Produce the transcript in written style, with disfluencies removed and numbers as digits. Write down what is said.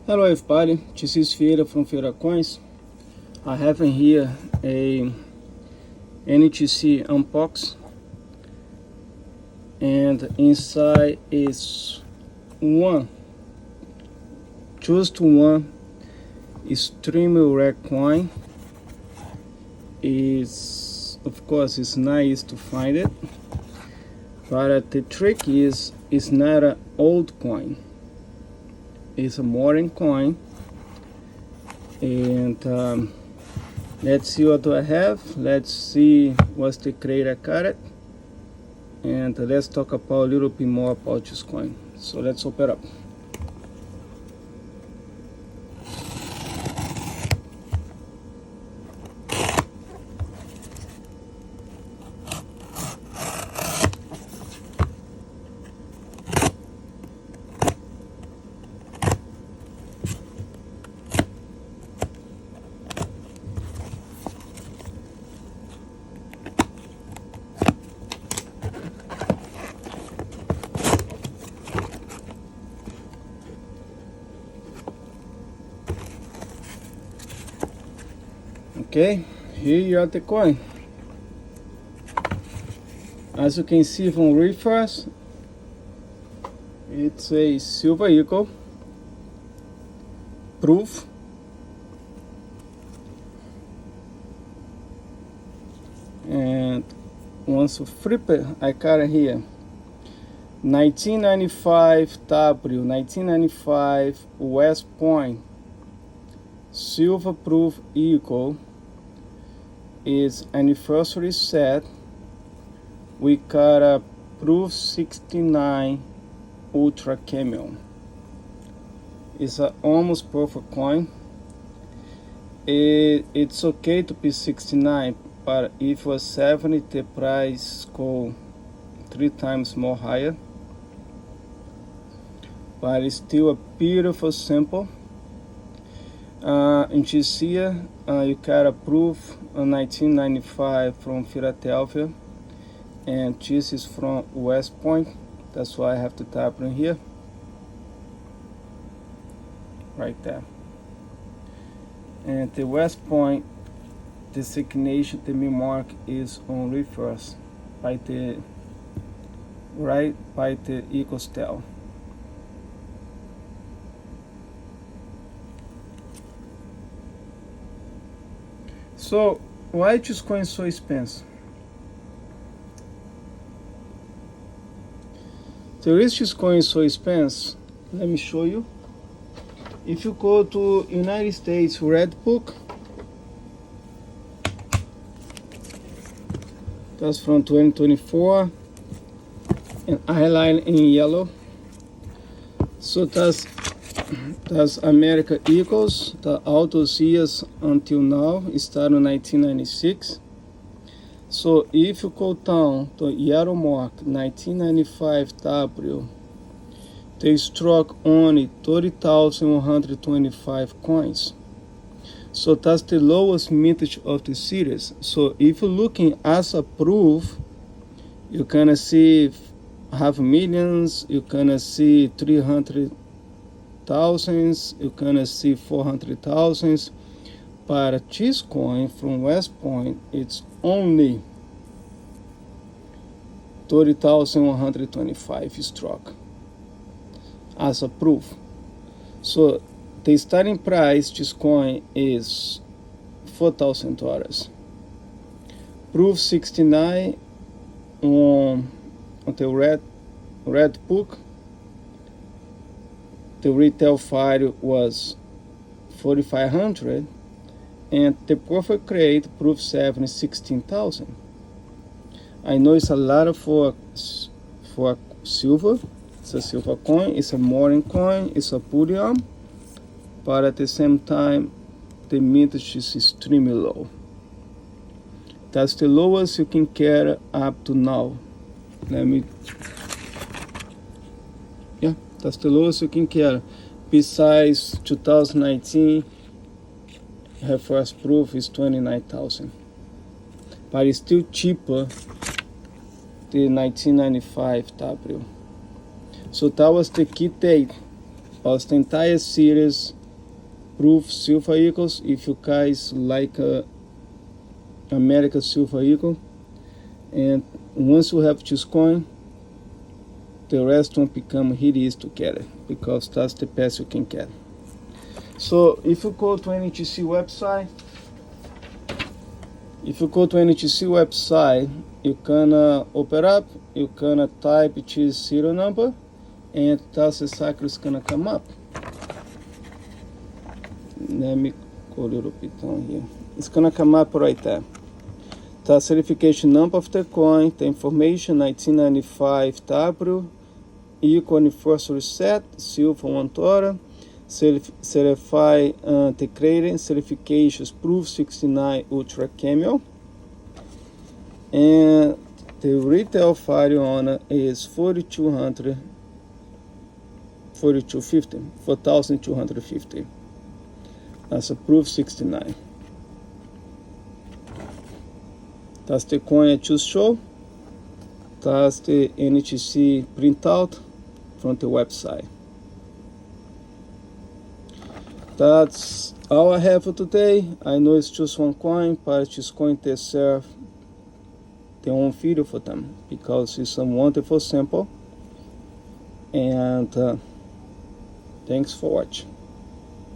Hello everybody, this is Feira from Feira Coins. I have in here a NGC unbox, and inside is just one extremely rare coin. Of course it's nice to find it, but the trick is it's not an old coin. It's a modern coin, and let's see what do I have. Let's see what's the creator card, and let's talk about a little bit more about this coin. So let's open it up. Okay, here you are the coin. As you can see from reverse, it's a silver eagle proof. And once you flip it, I got it here. 1995 W, 1995 West Point silver proof eagle. Is anniversary set. We got a proof 69 ultra cameo. It's an almost perfect coin. It's okay to be 69, but if it was 70, the price go 3 times more higher. But it's still a beautiful sample. In this year, you got a proof in 1995 from Philadelphia, and this is from West Point. That's why I have to tap in here, right there. And the West Point, the signation, the mint mark is on reverse, right by the eagle's tail. So why this coin so expensive? The reason this coin is so expensive, let me show you. If you go to United States Red Book, that's from 2024, and highlighted in yellow. So that's America Eagles, all those years until now. It started in 1996. So if you go down to yellow mark 1995 W, they struck only 30,125 coins. So that's the lowest mintage of the series. So if you're looking as a proof, you're gonna see half millions, you're gonna see 300,000s, you're gonna see 400,000s, but this coin from West Point, it's only 30,125 struck as a proof. So the starting price this coin is $4,000. Proof 69 on the red book. The retail value was $4,500, and the perfect grade proof 7 is $16,000. I know it's a lot for silver. It's a silver coin. It's a modern coin. It's a bullion, but at the same time, the mintage is extremely low. That's the lowest you can get up to now. That's the lowest you can get. Besides 2019, her first proof is 29,000, but it's still cheaper than 1995 W. So that was the key date of the entire series proof silver eagles. If you guys like American silver eagle, and once you have this coin, the rest won't become really easy to get it, because that's the best you can get. So if you go to NGC website, you can open up, you can type this serial number, and that's exactly what's gonna come up. Let me go a little bit down here. It's gonna come up right there. The certification number of the coin, the information, 1995W, equal anniversary set, silver 1 dollar, certified integrated certifications proof 69 ultra camel, and the retail value on it is $4,250. That's a proof 69. That's the coin I just showed. That's the NGC printout from the website. That's all I have for today. I know it's just one coin, but it's just going to serve their own video for them, because it's a wonderful sample. And thanks for watching.